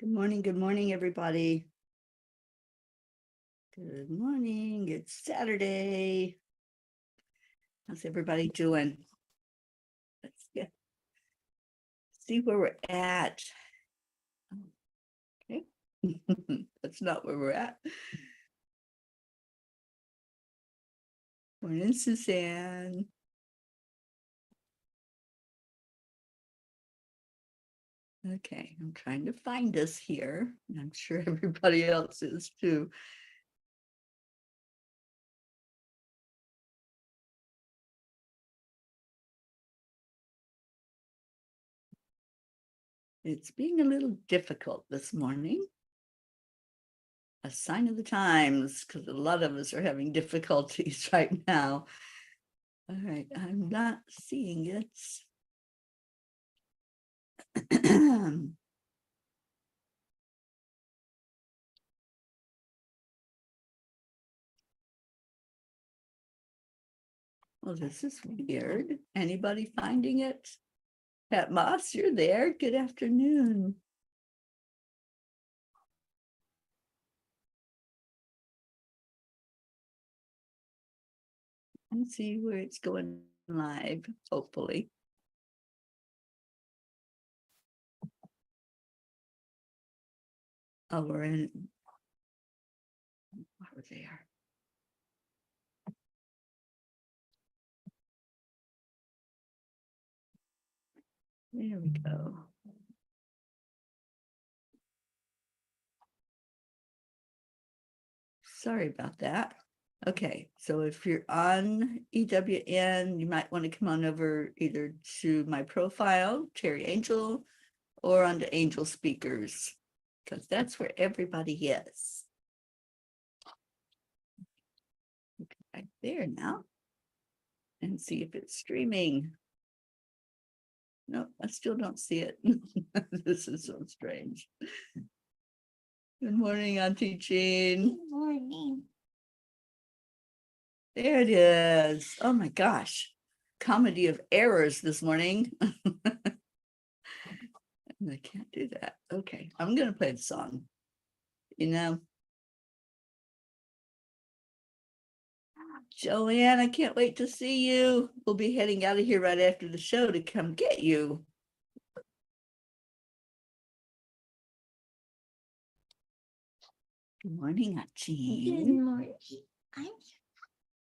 Good morning, everybody. Good morning. It's Saturday. How's everybody doing? Let's see where we're at. Okay. That's not where we're at. Morning, Suzanne. Okay, I'm trying to find us here. I'm sure everybody else is too. It's being a little difficult this morning. A sign of the times, because a lot of us are having difficulties right now. All right, I'm not seeing it. Well, this is weird. Anybody finding it? Pat Moss, you're there. Good afternoon. Let's see where it's going live, hopefully. Oh, we're in. Over there. There we go. Sorry about that. Okay, so if you're on EWN, you might want to come on over either to my profile, Teri Angel, or onto Angel Speakers, because that's where everybody is. Right there now, and see if it's streaming. No, I still don't see it. This is so strange. Good morning, Auntie Jean. Good morning. There it is. Oh my gosh. Comedy of errors this morning. I can't do that. Okay, I'm going to play the song. Joanne, I can't wait to see you. We'll be heading out of here right after the show to come get you. Good morning, Jean. Good morning.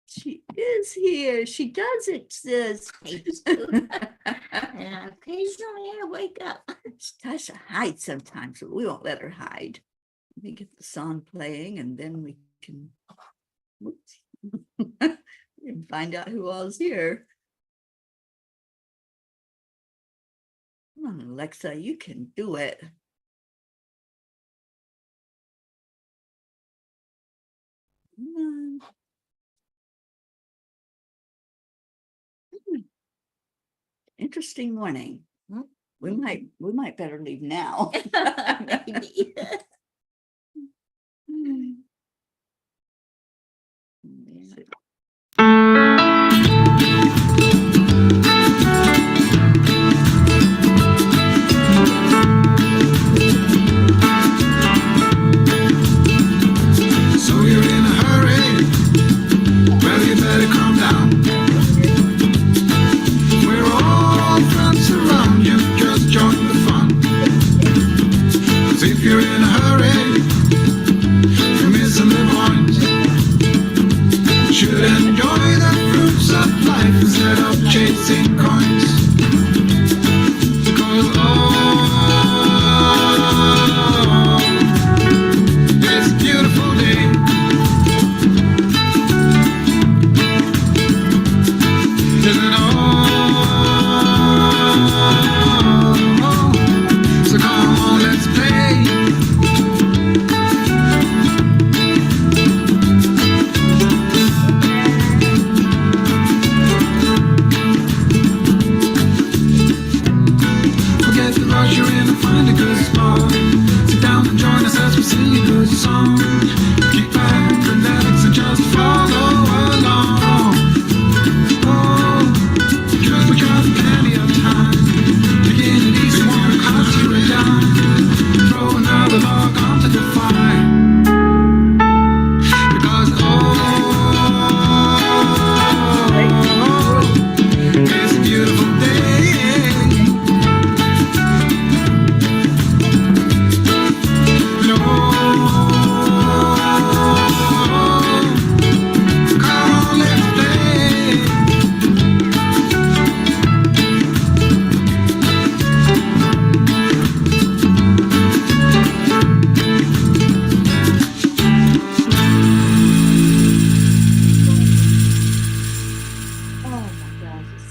She is here. She does exist. And occasionally I wake up. She tries to hide sometimes, but we won't let her hide. Let me get the song playing, and then we can find out who all's here. Come on, Alexa, you can do it. Come on. Interesting morning. We might better leave now. Maybe. So you're in a hurry? Well, you better calm down. We're all friends around you, just join the fun. 'Cause if you're in a hurry, you're missing the point. You should enjoy the fruits of life instead of chasing coins. 'Cause it's a beautiful day. Isn't it all? So come on, let's play.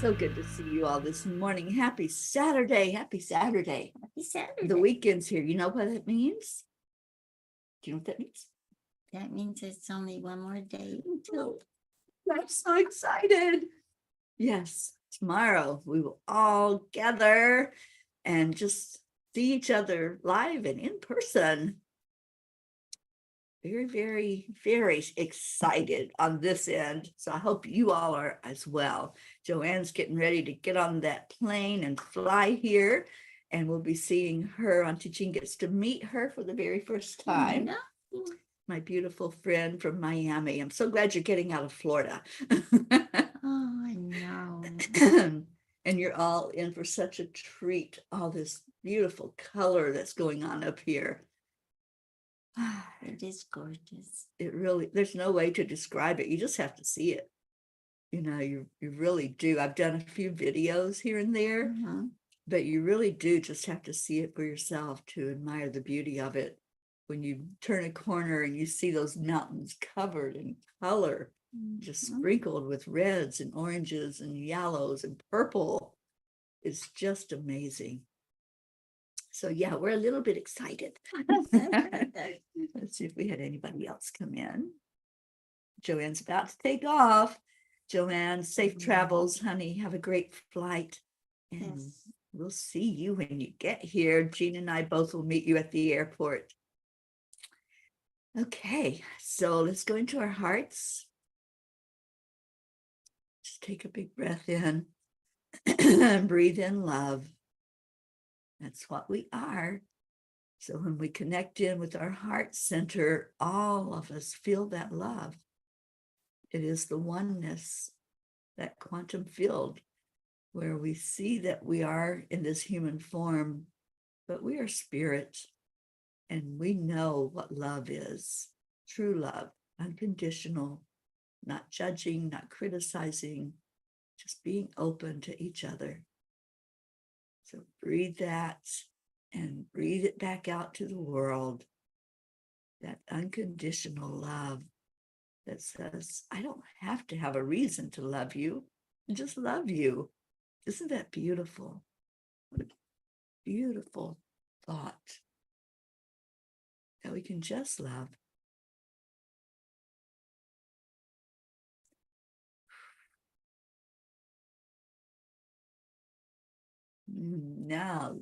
So good to see you all this morning. Happy Saturday. Happy Saturday. Happy Saturday. The weekend's here. You know what that means? Do you know what that means? That means it's only one more day until. I'm so excited. Yes, tomorrow we will all gather and just see each other live and in person. Very, very, very excited on this end. So I hope you all are as well. Joanne's getting ready to get on that plane and fly here. And we'll be seeing her. Auntie Jean gets to meet her for the very first time. No. My beautiful friend from Miami. I'm so glad you're getting out of Florida. Oh, I know. And you're all in for such a treat. All this beautiful color that's going on up here. It is gorgeous. It really, there's no way to describe it. You just have to see it. You know, you really do. I've done a few videos here and there, but you really do just have to see it for yourself to admire the beauty of it. When you turn a corner and you see those mountains covered in color, just sprinkled with reds and oranges and yellows and purple, it's just amazing. So yeah, we're a little bit excited. Let's see if we had anybody else come in. Joanne's about to take off. Joanne, safe travels, honey. Have a great flight. And Yes. we'll see you when you get here. Jean and I both will meet you at the airport. Okay, so let's go into our hearts. Just take a big breath in and breathe in love. That's what we are. So when we connect in with our heart center, all of us feel that love. It is the oneness, that quantum field, where we see that we are in this human form, but we are spirit, and we know what love is. True love, unconditional, not judging, not criticizing, just being open to each other. So breathe that and breathe it back out to the world. That unconditional love that says, I don't have to have a reason to love you. I just love you. Isn't that beautiful? What a beautiful thought that we can just love. Now,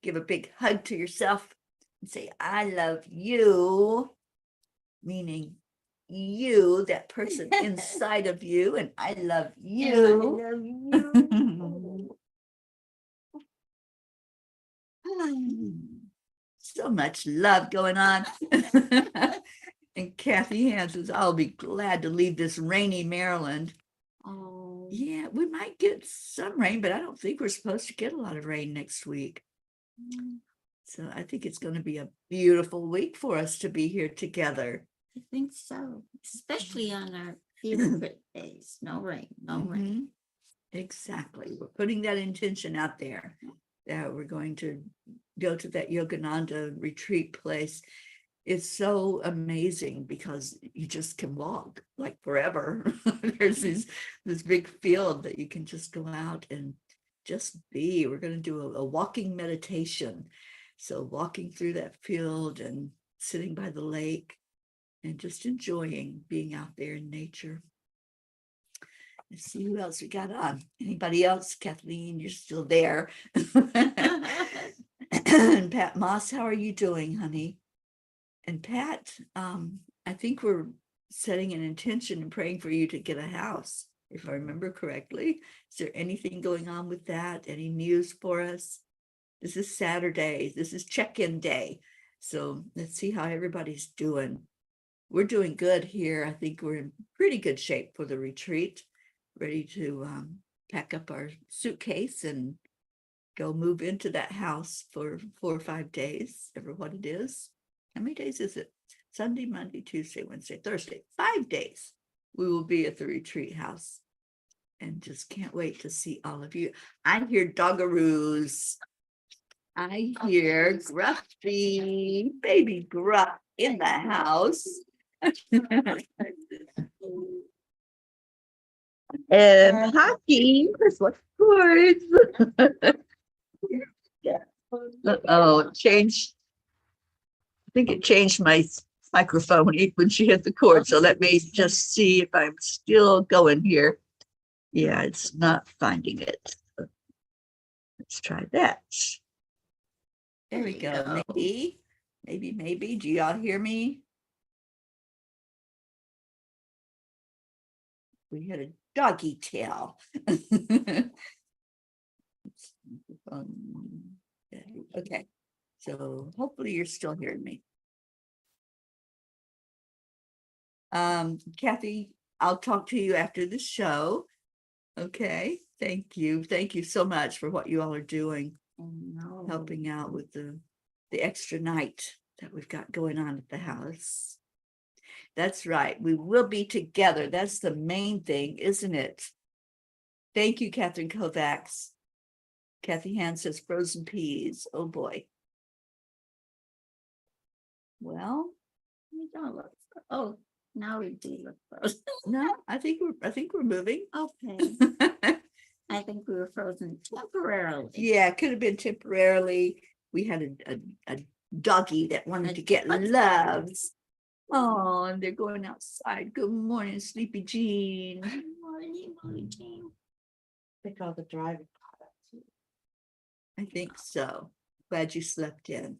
give a big hug to yourself and say, I love you, meaning you, that person inside of you, and I love you. I love you. So much love going on. And Kathy Hans says, I'll be glad to leave this rainy Maryland. Oh, Yeah, we might get some rain, but I don't think we're supposed to get a lot of rain next week. So I think it's going to be a beautiful week for us to be here together. I think so. Especially on our favorite days. No rain, no rain. Exactly. We're putting that intention out there that we're going to go to that Yogananda retreat place. It's so amazing because you just can walk like forever. There's this big field that you can just go out and just be. We're going to do a walking meditation. So walking through that field and sitting by the lake and just enjoying being out there in nature. Let's see who else we got on. Anybody else? Kathleen, you're still there. And Pat Moss, how are you doing, honey? And Pat, I think we're setting an intention and praying for you to get a house, if I remember correctly. Is there anything going on with that? Any news for us? This is Saturday. This is check-in day. So let's see how everybody's doing. We're doing good here. I think we're in pretty good shape for the retreat, ready to pack up our suitcase and go move into that house for 4 or 5 days, ever what it is. How many days is it? Sunday, Monday, Tuesday, Wednesday, Thursday. 5 days we will be at the retreat house. And just can't wait to see all of you. I hear doggaroos. I hear Gruffy, baby Gruff in the house. And hockey is what scores. Oh, change. I think it changed my microphone when she hit the cord. So let me just see if I'm still going here. Yeah, it's not finding it. Let's try that. There we go. Maybe. Do y'all hear me? We had a doggy tail. Okay, so hopefully you're still hearing me. Kathy, I'll talk to you after the show. Okay, thank you. Thank you so much for what you all are doing, helping out with the extra night that we've got going on at the house. That's right. We will be together. That's the main thing, isn't it? Thank you, Catherine Kovacs. Kathy Hand says frozen peas. Oh boy. Well, We don't look. Oh, now we do look frozen. no, I think we're moving. Okay, I think we were frozen temporarily. Yeah, it could have been temporarily. We had a doggy that wanted to get loves. Oh, and they're going outside. Good morning, Sleepy Jean. Good morning, Jean. I think all the driving caught up too. I think so. Glad you slept in.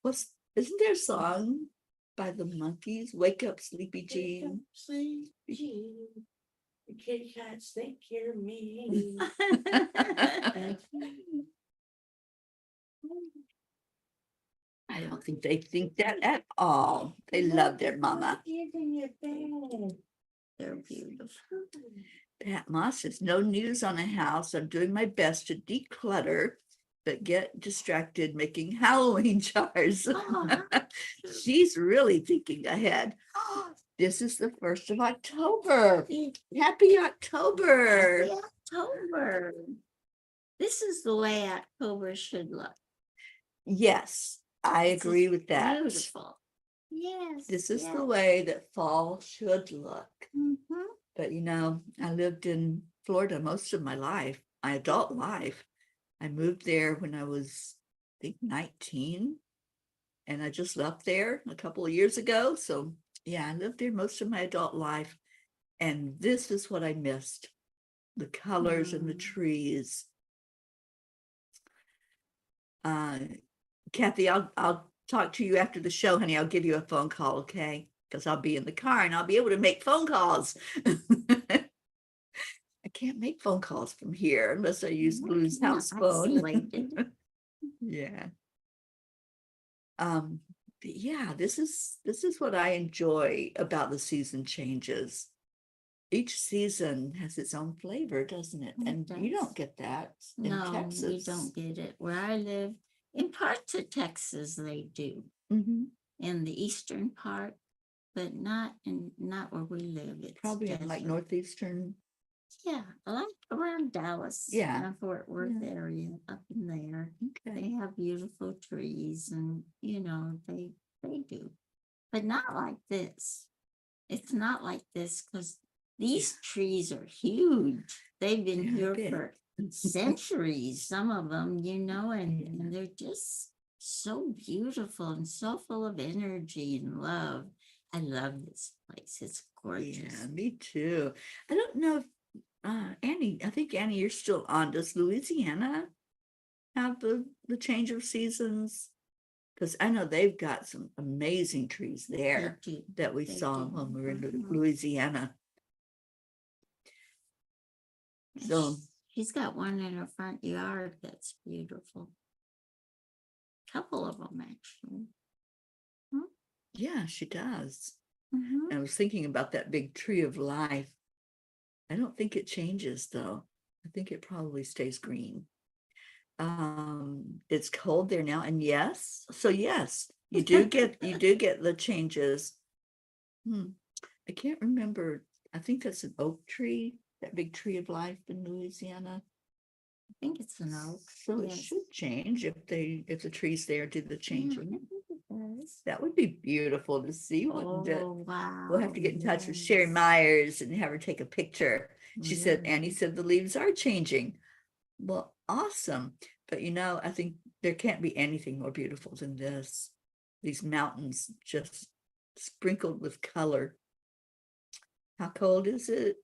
Isn't there a song by the Monkees? Wake up, Sleepy Jean. Sleepy Jean. The kitty cats think you're mean. I don't think they think that at all. They love their mama. They're beautiful. Pat Moss says, no news on the house. I'm doing my best to declutter, but get distracted making Halloween jars. Oh, She's really thinking ahead. This is the 1st of October. Happy October. Happy October. This is the way October should look. Yes, I This is agree with that. Beautiful. Yes. This is yes. the way that fall should look. Mhm. But you know, I lived in Florida most of my life, my adult life. I moved there when I was, I think, 19. And I just left there a couple of years ago. So yeah, I lived there most of my adult life. And this is what I missed. The colors and the trees. Kathy, I'll talk to you after the show, honey. I'll give you a phone call, okay? Because I'll be in the car and I'll be able to make phone calls. I can't make phone calls from here unless I use Blue's house phone. Yeah. But yeah, this is what I enjoy about the season changes. Each season has its own flavor, doesn't it? It And you does. don't get that in No, Texas. we don't get it. Where I live, in parts of Texas, they do. Mhm. In the eastern part, but not where we live. It's Probably in like desert. northeastern. Yeah, like around Dallas. Yeah. Fort Worth Yeah. area, up in there. Okay. They have beautiful trees and, they do. But not like this. It's not like this because these trees are huge. They've been They're here big. for centuries, some of them, and Yeah. they're just so beautiful and so full of energy and love. I love this place. It's gorgeous. Yeah, me too. I don't know if Annie, I think Annie, you're still on. Does Louisiana have the change of seasons? Because I know they've got some amazing trees They there do. that we They saw do. when we were in Mhm. Louisiana. And So she's got one in her front yard that's beautiful. Couple of them actually. yeah, she does. Mhm. I was thinking about that big tree of life. I don't think it changes though. I think it probably stays green. It's cold there now, and yes, you do get the changes. I can't remember. I think that's an oak tree, that big tree of life in Louisiana. I think it's an oak. So it yes. should change if the trees there do the Yeah, I changing. think it Yes. That would be beautiful to see, wouldn't it? Oh, wow. We'll have to get in touch with Sherry yes. Myers and have her take a picture. She said, Annie Really? said the leaves are changing. Well, awesome. But I think there can't be anything more beautiful than this. These mountains just sprinkled with color. How cold is it?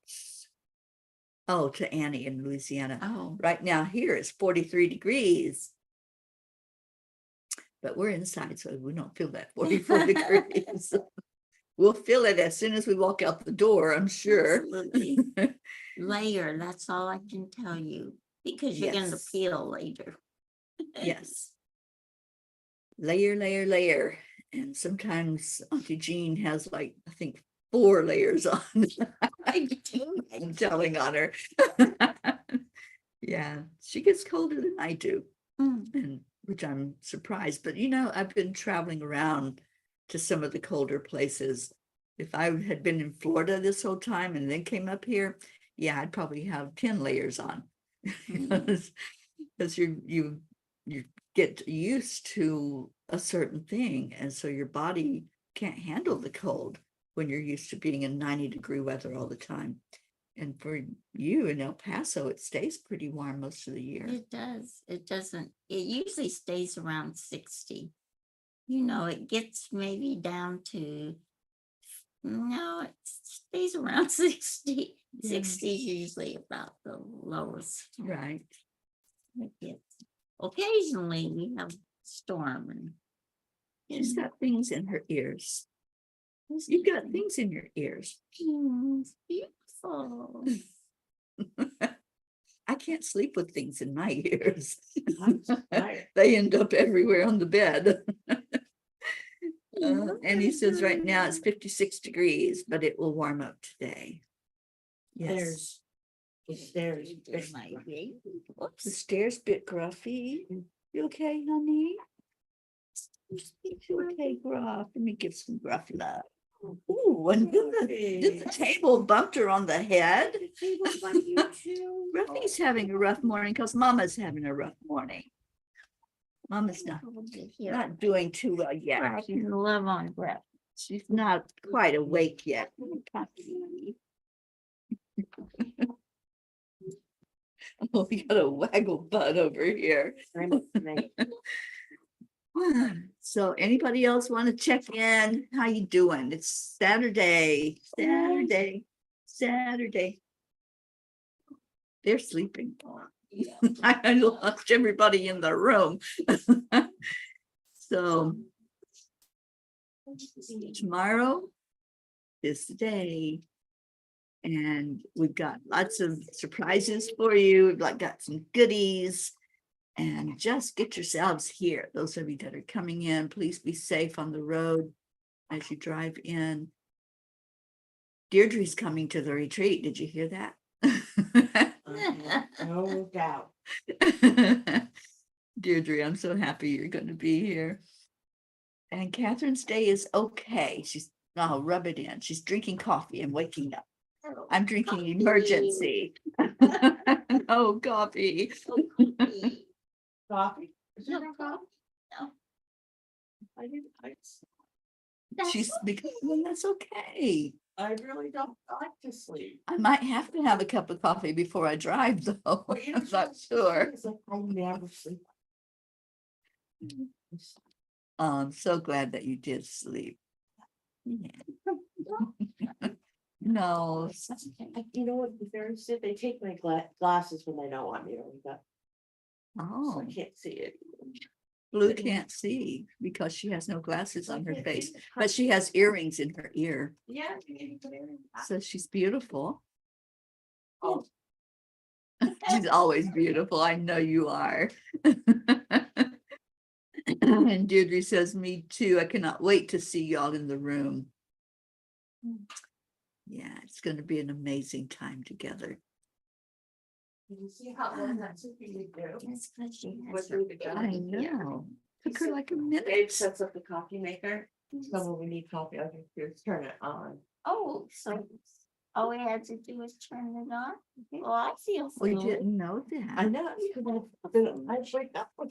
Oh, to Annie in Louisiana. Oh, Right now here it's 43 degrees. But we're inside, so we don't feel that 44 degrees. We'll feel it as soon as we walk out the door, I'm sure. absolutely. Layer, that's all I can tell you, because you're gonna Yes. peel later. Yes. Layer, layer, layer. And sometimes Auntie Jean has like, I think 4 layers on. I do. I'm telling on her. Yeah, she gets colder than I do, Mm, and which I'm surprised. But I've been traveling around to some of the colder places. If I had been in Florida this whole time and then came up here, yeah, I'd probably have 10 layers on. Because you get used to a certain thing, and so your body can't handle the cold when you're used to being in 90-degree weather all the time. And for you in El Paso, it stays pretty warm most of the year. It does. It doesn't. It usually stays around 60. It gets maybe down to, no, it stays around 60. Yeah. 60 is usually about the lowest. Right. It gets. Occasionally we have storm and She's got things in her ears. You've got things in your ears. It's beautiful. I can't sleep with things in my ears. I'm tired. They end up everywhere on the bed. And he says right now it's 56 degrees, but it will warm up today. Yes. There's My baby. The Whoops. stairs bit gruffy. You okay, honey? You okay, Gruff? Let me give some Gruff love. Ooh, and did the table bumped her on the head? Gruffy's having a rough morning because Mama's having a rough morning. Mama's not doing too well yet. I can love on breath. She's not quite awake yet. Oh, we got a waggle butt over here. So anybody else want to check in? How you doing? It's Saturday. They're sleeping. I lost everybody in the room. So tomorrow is the day. And we've got lots of surprises for you. We've got some goodies. And just get yourselves here. Those of you that are coming in, please be safe on the road as you drive in. Deirdre's coming to the retreat. Did you hear that? No doubt. Deirdre, I'm so happy you're going to be here. And Catherine's day is okay. I'll rub it in. She's drinking coffee and waking up. I'm drinking emergency. No coffee. Coffee? Is No there coffee? No. I didn't. That's okay. I really don't like to sleep. I might have to have a cup of coffee before I drive, though. But you I'm not sure. It's like I never sleep. I'm so glad that you did sleep. Yeah. No. You know what? The fairies said they take my glasses when they don't want me to wake up. So Oh, I can't see it. Blue can't see because she has no glasses on her face, but she has earrings in her ear. Yeah. So she's beautiful. Oh. She's always beautiful. I know you are. And Deirdre says, me too. I cannot wait to see y'all in the room. Yeah, it's going to be an amazing time together. You see how long that took you to do? That's because she has With her her pajamas. I know. Took her like a Babe minute. sets up the coffee maker. So when we need coffee, I can just turn it on. Oh, so all we had to do was turn it on? Well, I feel We fluid. didn't know I that. know, because I wake up with.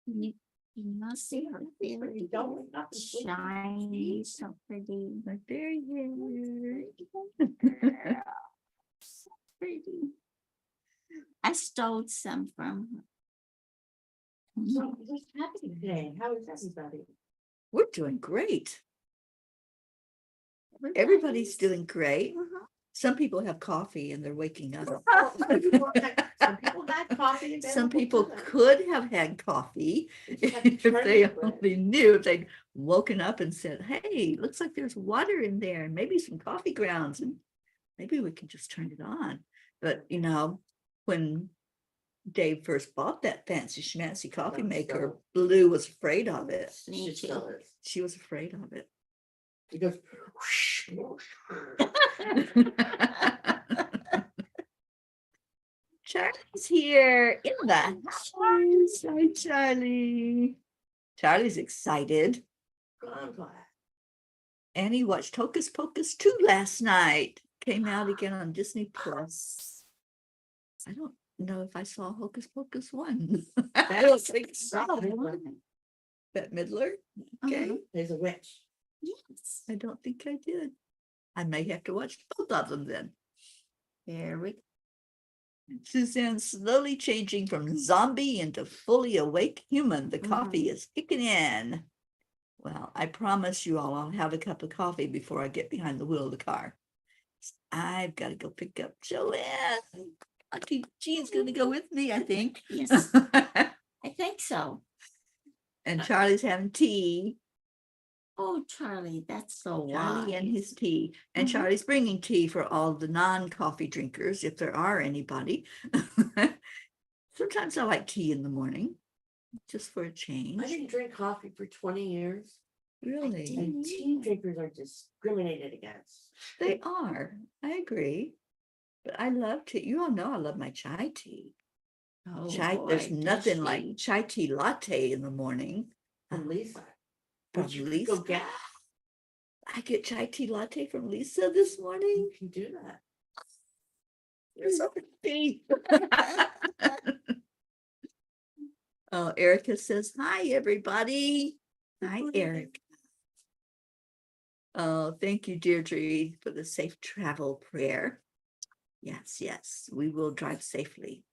You You must see her fairy. Don't wake up and sleep. Shiny, so pretty. My fairy hair. Girl, so pretty. I stole some from her. So what's happening today? How is everybody? We're doing great. Everybody's doing great. Mhm. Some people have coffee and they're waking up. Some people had coffee. and Some available people to them. could have had coffee Just have to if turn they it, but- only knew, if they'd woken up and said, hey, looks like there's water in there and maybe some coffee grounds and maybe we can just turn it on. But you know, when Dave first bought that fancy schmancy coffee That's maker, so- Blue was afraid of it. Me She still too. is. She was afraid of it. He goes. Charlie's here in the house. Hi, Charlie. Charlie's excited. I'm glad. And he watched Hocus Pocus 2 last night. Came out again on Disney Plus. I don't know if I saw Hocus Pocus 1. I don't think so. Bette Midler? Okay. Uh-huh. There's a witch. Yes. I don't think I did. I may have to watch both of them then. There we go. Suzanne slowly changing from zombie into fully awake human. The coffee is kicking in. Well, I promise you all I'll have a cup of coffee before I get behind the wheel of the car. I've got to go pick up Joanne. Auntie Jean's going to go with me, I think. Yes, I think so. And Charlie's having tea. Oh, Charlie, that's so Charlie and his wise. tea. And Mhm. Charlie's bringing tea for all the non-coffee drinkers, if there are anybody. Sometimes I like tea in the morning, just for a change. I didn't drink coffee for 20 years. Really? And tea drinkers are discriminated against. They are. I agree. But I love tea. You all know I love my chai tea. Oh, There's boy, nothing does like she. chai tea latte in the morning. From Lisa. From Which you could Lisa. go get. I get chai tea latte from Lisa this morning. You can do that. You're so pretty. Oh, Erica says, hi, everybody. Hi, Eric. Oh, thank you, Deirdre, for the safe travel prayer. Yes, yes, we will drive safely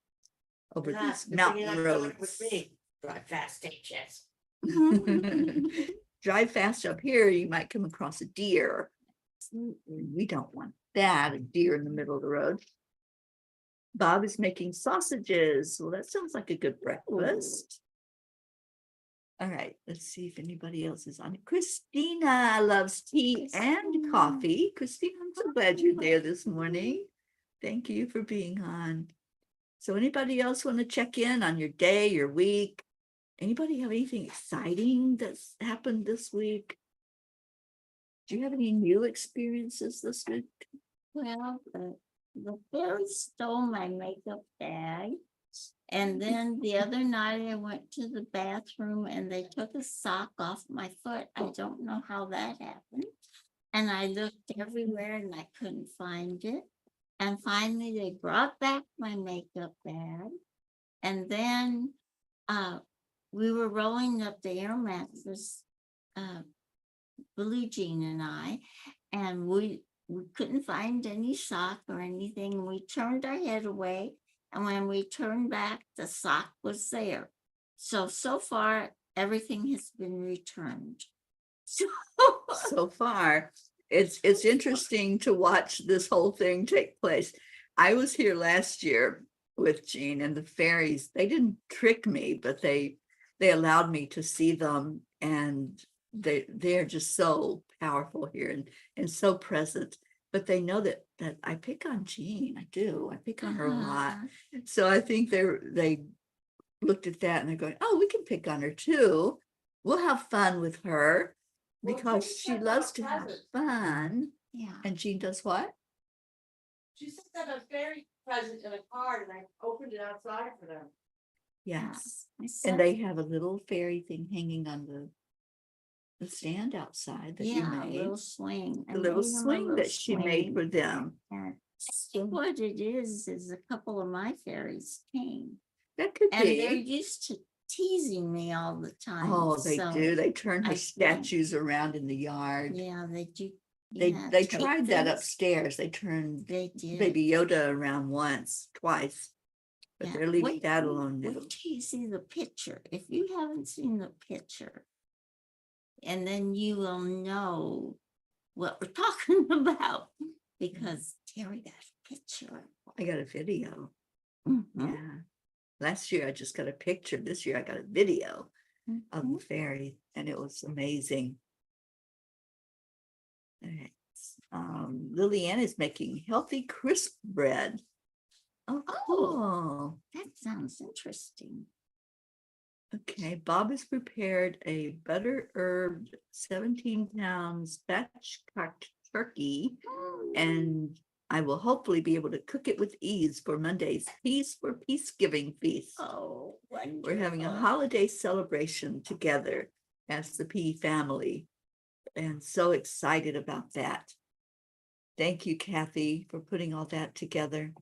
over Yeah, these good thing you're mountain not coming roads. With me. Drive fast, H.S. Drive fast up here, you might come across a deer. We don't want that, a deer in the middle of the road. Bob is making sausages. Well, that sounds like a good breakfast. All right, let's see if anybody else is on it. Christina loves tea and coffee. Christina, I'm so glad you're there this morning. Thank you for being on. So anybody else want to check in on your day, your week? Anybody have anything exciting that's happened this week? Do you have any new experiences this week? Well, the fairy stole my makeup bag. And then the other night I went to the bathroom and they took a sock off my foot. I don't know how that happened. And I looked everywhere and I couldn't find it. And finally they brought back my makeup bag. And then we were rolling up the air mattress, Blue Jean and I, and we couldn't find any sock or anything. We turned our head away. And when we turned back, the sock was there. So far, everything has been returned. So far, it's interesting to watch this whole thing take place. I was here last year with Jean and the fairies. They didn't trick me, but they allowed me to see them, and they're just so powerful here and so present. But they know that I pick on Jean. I do. I pick on her a lot. So I think they looked at that and they're going, oh, we can pick on her too. We'll have fun with her because she loves to have fun. Yeah. And Jean does what? She sent them a fairy present in a card and I opened it outside for them. Yes. I And said, they have a little fairy thing hanging on the stand outside that you yeah, a made. little swing. I The little made 'em a swing little that she made swing. for them. And I think what it is a couple of my fairies came. That could And they're be. used to teasing me all the time. Oh, they so, do. They turn her I think- statues around in the yard. Yeah, they do. They yeah, they take tried that things. upstairs. They turned They did. Baby Yoda around twice, but Yeah, they're leaving wait- that alone now. Wait till you see the picture. If you haven't seen the picture, and then you will know what we're talking about because Terry got a picture. I got a video. Mhm, Yeah. Last year I just got a picture. This year I got a video of mhm. the fairy, and it was amazing. All right. Lillian is making healthy crisp bread. Oh, cool. That sounds interesting. Okay, Bob has prepared a butter herbed 17-pound spatchcocked turkey, and I will hopefully be able to cook it with ease for Monday's Peace for Peace-Giving feast. Oh, We're having a wonderful. holiday celebration together as the P family, and so excited about that. Thank you, Kathy, for putting all that together.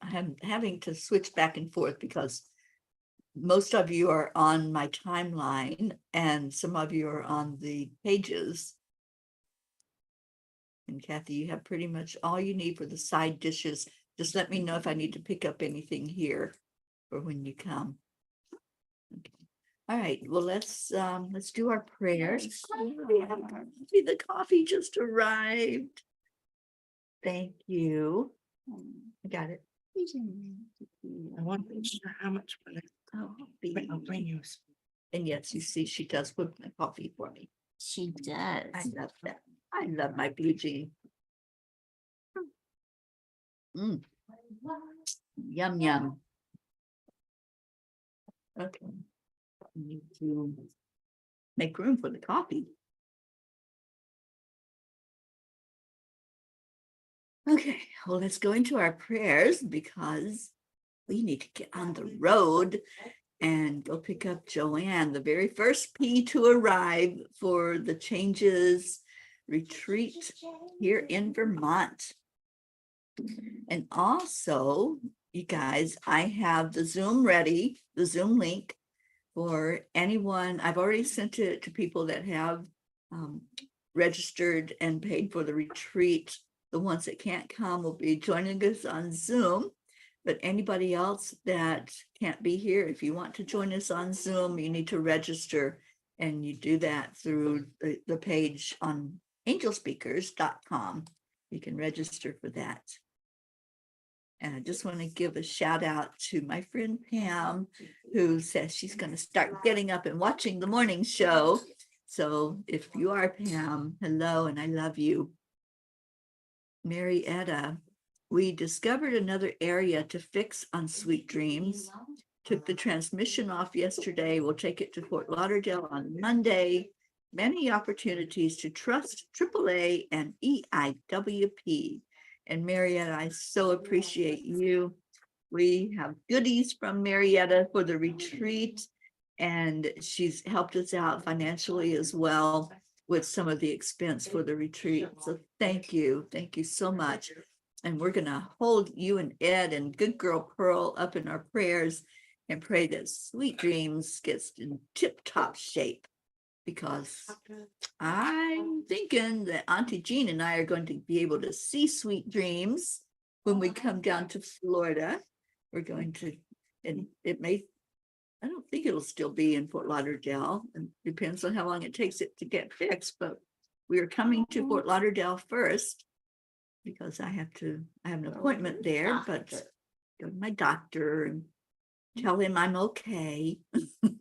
I'm having to switch back and forth because most of you are on my timeline and some of you are on the pages. And Kathy, you have pretty much all you need for the side dishes. Just let me know if I need to pick up anything here for when you come. Okay. All right, well, let's do our prayers. The coffee just arrived. Thank you. I got it. I want to know how much for it. I'll bring you. And yes, you see, she does whip my coffee for me. She I does. love that. I love my blue jean. Mm. Yum, yum. Okay. Need to make room for the coffee. Okay, well, let's go into our prayers because we need to get on the road and go pick up Joanne, the very first P to arrive for the Changes retreat here in Vermont. And also, you guys, I have the Zoom ready, the Zoom link for anyone. I've already sent it to people that have registered and paid for the retreat. The ones that can't come will be joining us on Zoom. But anybody else that can't be here, if you want to join us on Zoom, you need to register, and you do that through the page on angelspeakers.com. You can register for that. And I just want to give a shout out to my friend Pam, who says she's going to start getting up and watching the morning show. So if you are Pam, hello, and I love you. Marietta, we discovered another area to fix on Sweet Dreams. Took the transmission off yesterday. We'll take it to Fort Lauderdale on Monday. Many opportunities to trust AAA and EIWP. And Marietta, I so appreciate you. We have goodies from Marietta for the retreat, and she's helped us out financially as well with some of the expense for the retreat. So thank you so much. And we're gonna hold you and Ed and good girl Pearl up in our prayers and pray that Sweet Dreams gets in tip-top shape, because I'm thinking that Auntie Jean and I are going to be able to see Sweet Dreams when we come down to Florida. We're going to, and it may, I don't think it'll still be in Fort Lauderdale, and depends on how long it takes it to get fixed, but we are coming to Fort Lauderdale first because I have an appointment there, but go to my doctor and tell him I'm okay.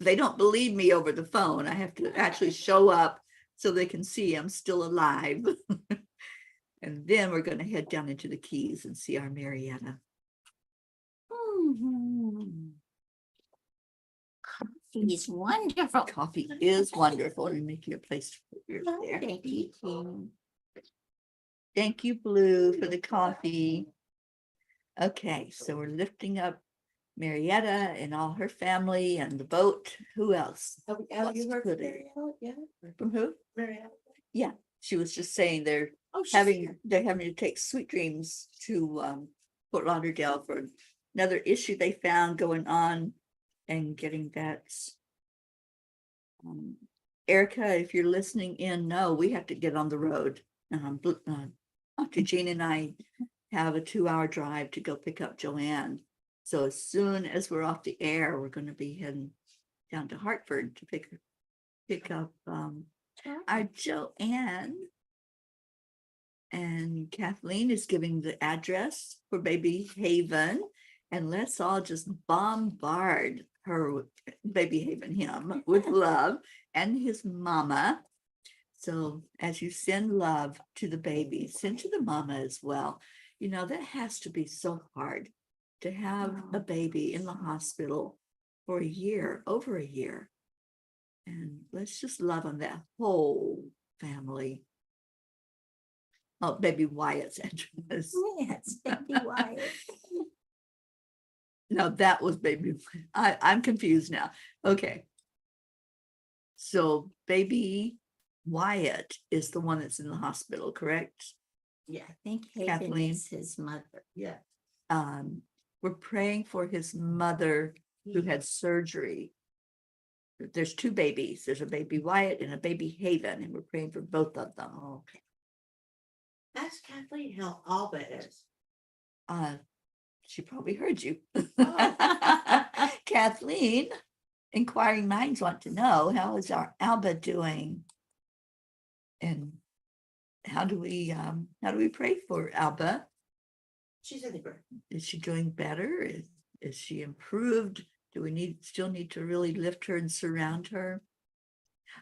They don't believe me over the phone. I have to actually show up so they can see I'm still alive. And then we're going to head down into the Keys and see our Marietta. Coffee is wonderful. Coffee is wonderful. And make you a place to put yours there. Thank you, Jean. Thank you, Blue, for the coffee. Okay, so we're lifting up Marietta and all her family and the boat. Who else? Have you What's heard good? from Marielle yet? From who? Marielle? Yeah, she was just saying they're Oh, she's having here. to take Sweet Dreams to Fort Lauderdale for another issue they found going on and getting that. Erica, if you're listening in, no, we have to get on the road. Dr. Jean and I have a 2-hour drive to go pick up Joanne. So as soon as we're off the air, we're going to be heading down to Hartford to pick up our Joanne. And Kathleen is giving the address for Baby Haven. And let's all just bombard her, Baby Haven, him, with love, and his mama. So as you send love to the baby, send to the mama as well. You know, that has to be so hard to have a baby in the hospital for a year, over a year. And let's just love on that whole family. Oh, baby Wyatt's address. Yes, baby Wyatt. No, that was baby. I'm confused now. Okay. So baby Wyatt is the one that's in the hospital, correct? Yeah, I think Haven Kathleen? is his mother. Yeah. We're praying for his mother who had surgery. There's 2 babies. There's a baby Wyatt and a baby Haven, and we're praying for both of them. Okay. Ask Kathleen how Alba is. She probably heard you. Kathleen, inquiring minds want to know, how is our Alba doing? And how do we pray for Alba? She's in the group. Is she doing better? Is she improved? Do we still need to really lift her and surround her?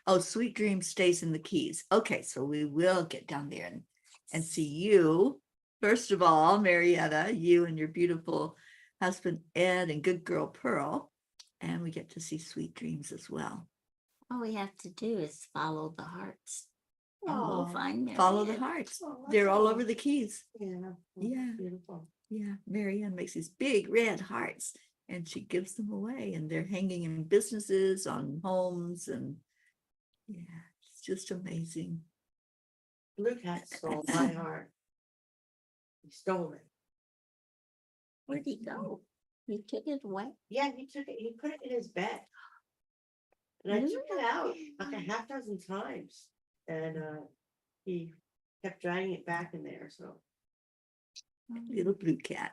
Oh, Sweet Dream stays in the Keys. Okay, so we will get down there and see you. First of all, Marietta, you and your beautiful husband, Ed, and good girl, Pearl. And we get to see Sweet Dreams as well. All we have to do is follow the hearts. And we'll Oh, find Follow the Marietta. hearts. Oh, that's They're all all. over the Keys. Yeah. Yeah. Beautiful. Yeah, Marianne makes these big red hearts and she gives them away, and they're hanging in businesses, on homes, and yeah, it's just amazing. Blue Cat stole my heart. He stole it. Where'd he go? He took it away. Yeah, he took it, he put it in his bed. And I took it out like a half dozen times. And he kept dragging it back in there, so. Little blue cat.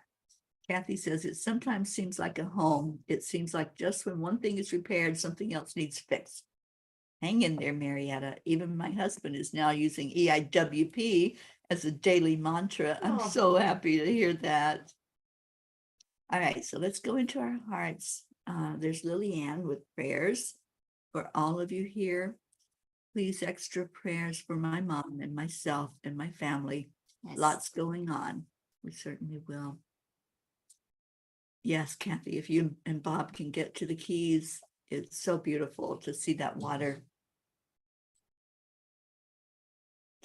Kathy says it sometimes seems like a home. It seems like just when one thing is repaired, something else needs fixed. Hang in there, Marietta. Even my husband is now using EIWP as a daily mantra. I'm Oh. so happy to hear that. All right, so let's go into our hearts. There's Lillian with prayers for all of you here. Please, extra prayers for my mom and myself and my family. Yes. Lots going on. We certainly will. Yes, Kathy, if you and Bob can get to the Keys, it's so beautiful to see that water.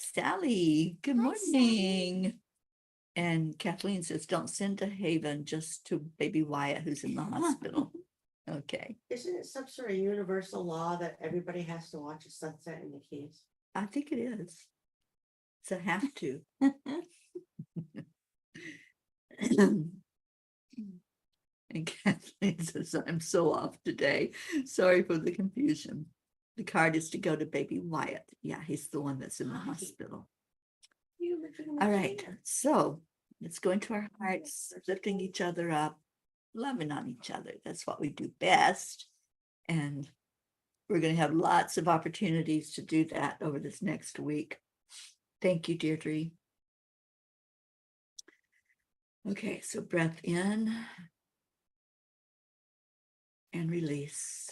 Sally, good Hi, morning. And Kathleen says, don't send to Haven, just to baby Wyatt, who's in the hospital. Okay, Isn't it some sort of universal law that everybody has to watch a sunset in the Keys? I think it is. It's a have to. And Kathleen says, I'm so off today. Sorry for the confusion. The card is to go to baby Wyatt. Yeah, he's the one that's in the hospital. All right, so let's go into our hearts, lifting each other up, loving on each other. That's what we do best. And we're going to have lots of opportunities to do that over this next week. Thank you, Deirdre. Okay, so breath in and release.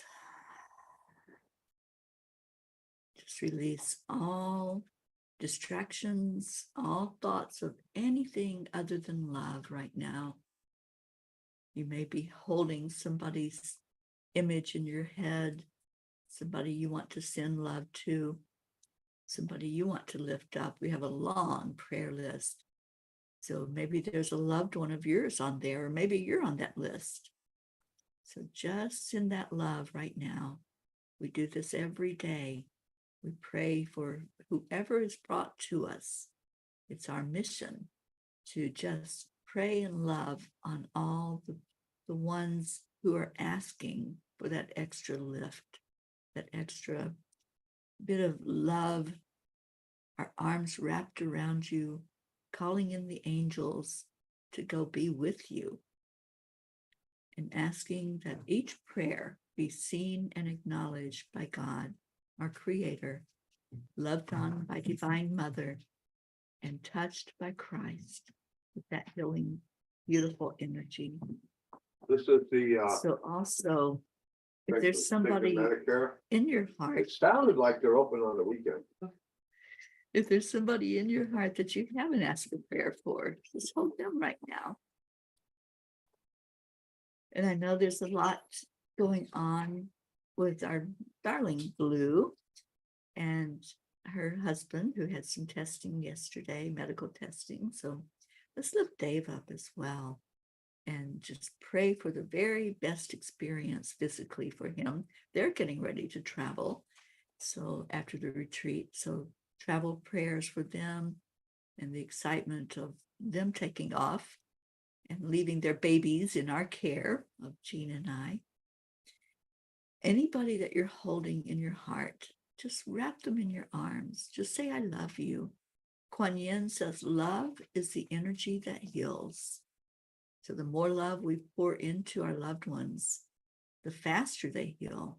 Just release all distractions, all thoughts of anything other than love right now. You may be holding somebody's image in your head, somebody you want to send love to, somebody you want to lift up. We have a long prayer list. So maybe there's a loved one of yours on there, or maybe you're on that list. So just send that love right now. We do this every day. We pray for whoever is brought to us. It's our mission to just pray and love on all the the ones who are asking for that extra lift, that extra bit of love, our arms wrapped around you, calling in the angels to go be with you, and asking that each prayer be seen and acknowledged by God, our Creator, loved on by Divine Mother, and touched by Christ with that healing, beautiful energy. This is the, So also, if thing there's for somebody Medicare. in your heart, It sounded like they're open on the weekend. if there's somebody in your heart that you haven't asked for prayer for, just hold them right now. And I know there's a lot going on with our darling Blue and her husband, who had some testing yesterday, medical testing. So let's lift Dave up as well and just pray for the very best experience physically for him. They're getting ready to travel. So after the retreat, so travel prayers for them and the excitement of them taking off and leaving their babies in our care of Jean and I. Anybody that you're holding in your heart, just wrap them in your arms. Just say, I love you. Kuan Yin says, love is the energy that heals. So the more love we pour into our loved ones, the faster they heal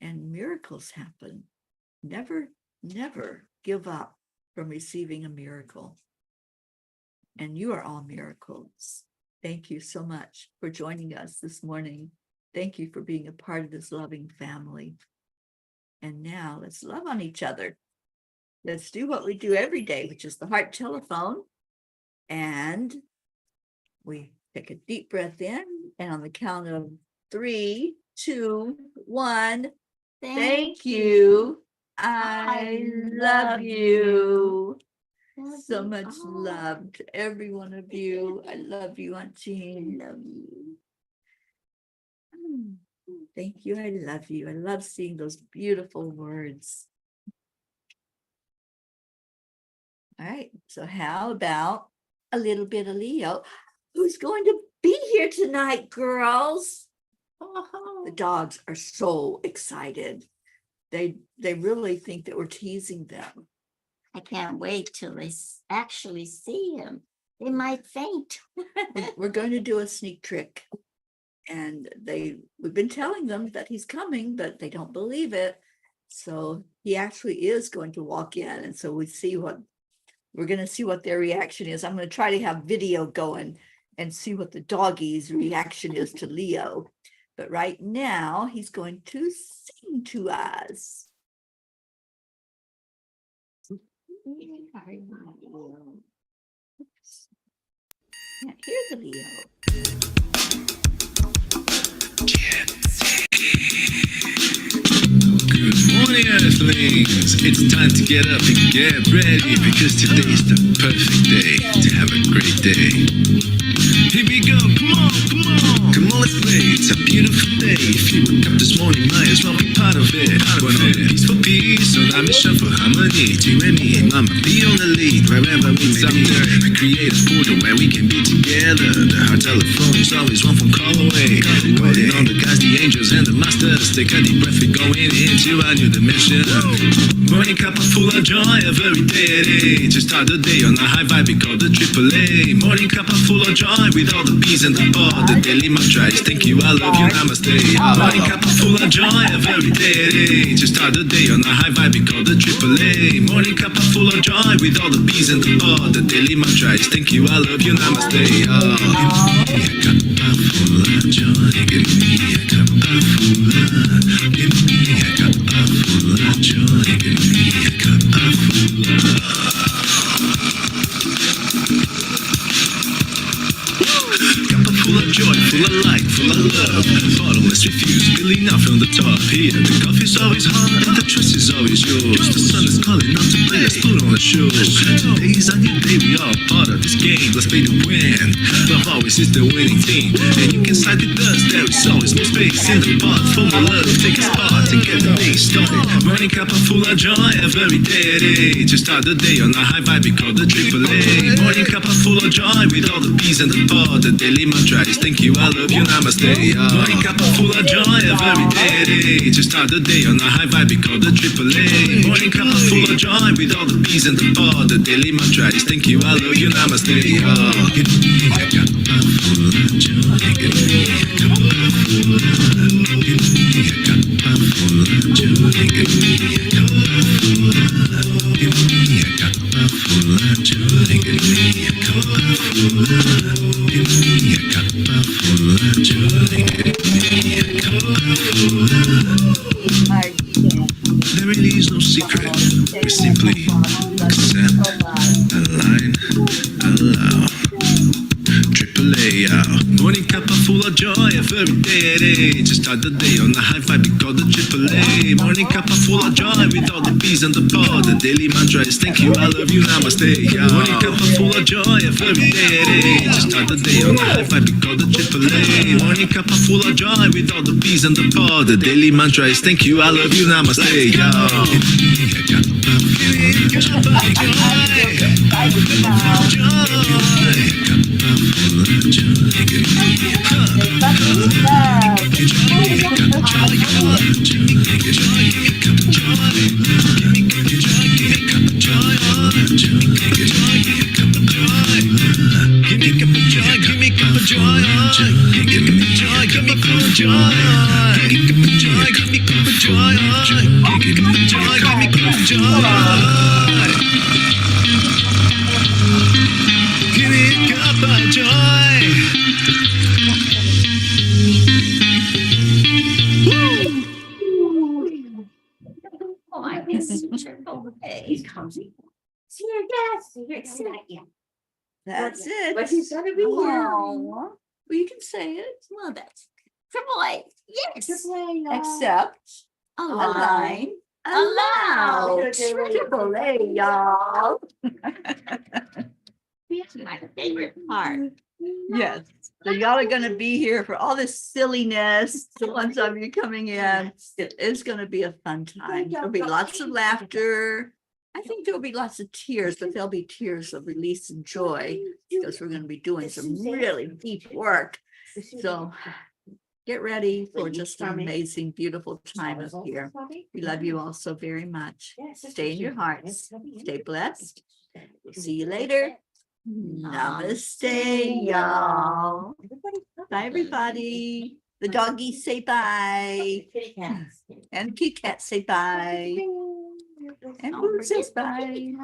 and miracles happen. Never, never give up from receiving a miracle. And you are all miracles. Thank you so much for joining us this morning. Thank you for being a part of this loving family. And now let's love on each other. Let's do what we do every day, which is the heart telephone. And we take a deep breath in, and on the count of 3, 2, 1, thank you. I love you. So much love to every one of you. I love you, Aunt Jean. I love you. Thank you. I love you. I love seeing those beautiful words. All right. So how about a little bit of Leo? Who's going to be here tonight, girls? The dogs are so excited. They really think that we're teasing them. I can't wait till they actually see him. They might faint. We're going to do a sneak trick. And we've been telling them that he's coming, but they don't believe it. So he actually is going to walk in. And so we're going to see what their reaction is. I'm going to try to have video going and see what the doggies' reaction is to Leo. But right now he's going to sing to us. Can't hear the Leo. Good morning, Earthlings. It's time to get up and get ready, because today's the perfect day to have a great day. Here we go, come on, come on. Come on, let's play. It's a beautiful day. If you woke up this morning, might as well be part of it. One on peace for peace, on our mission for harmony. You and me, mama, be on the lead. Wherever we someday, we create a portal where we can be together. The heart telephone is always one phone call away. Calling on the guys, the angels, and the masters. Take a deep breath, we're going into a new dimension. Morning Cuppa Fulla Joy, every day at 8. To start the day on a high vibe, we call the AAA. Morning Cuppa Fulla Joy, with all the bees and the pod. The daily mantra is thank you, I love you, namaste. Morning Cuppa Fulla Joy, every day at 8. To start the day on a high vibe, we call the AAA. Morning Cuppa Fulla Joy, with all the bees and the pod. The daily mantra is thank you, I love you, namaste. Give me a Cuppa Fulla Joy, give me a Cuppa Fulla. Give me a Cuppa Fulla Joy, give me a Cuppa Fulla. Cuppa full of joy, full of light, full of love. Bottomless refuse, spilling out from the top. Here, the coffee's always hot and the trust is always yours. The sun is calling out to play, let's put on a show. Today's a new day, we all part of this game. Let's play to win. Love always is the winning team. And you can side with us, there is always no space in the pot. For my love, take a spot and get the day started. Morning Cuppa Fulla Joy, every day at 8. To start the day on a high vibe, we call the AAA. Morning Cuppa Fulla Joy, with all the bees and the pod. The daily mantra is thank you, I I love you, namaste. Morning Cuppa Fulla Joy every day. To start the day on a high vibe, we call the AAA. Morning Cuppa Fulla Joy with all the peas and the pod. The daily mantra is thank you, I love you, namaste. Give me a cuppa full of joy. Give me a cuppa full of love. Give me a cuppa full of joy. Give me a cuppa full of love. Give me a cuppa full of joy. Give me a cuppa full of love. Give me a cuppa full of joy. Give me a cuppa full of love. There really is no secret. We simply accept, align, allow. AAA, Morning Cuppa Fulla Joy every day. To start the day on a high vibe, we call the AAA. Morning Cuppa Fulla Joy with all the peas and the pod. The daily mantra is thank you, I love you, namaste. Morning Cuppa Fulla Joy every day. To start the day on a high vibe, we call the AAA. Morning Cuppa Fulla Joy with all the peas and the pod. The daily mantra is thank you, I love you, namaste. Oh, I miss AAA. He's cozy. See your guest. You're excited. Yeah. That's it. But he's gonna be here. Aw. Well, you can say it. Well, that's AAA. Yes. Accept, align, allow. AAA, y'all. That's my favorite part. Yes. So y'all are gonna be here for all this silliness. The ones of you coming in. It is gonna be a fun time. There'll be lots of laughter. I think there'll be lots of tears, but there'll be tears of release and joy because we're gonna be doing some really deep work. So get ready for just an amazing, beautiful time up here. We love you all so very much. Stay in your hearts. Stay blessed. We'll see you later. Namaste, y'all. Bye, everybody. The doggies say bye. Kitty cats. And kitty cats say bye. And Boo says bye.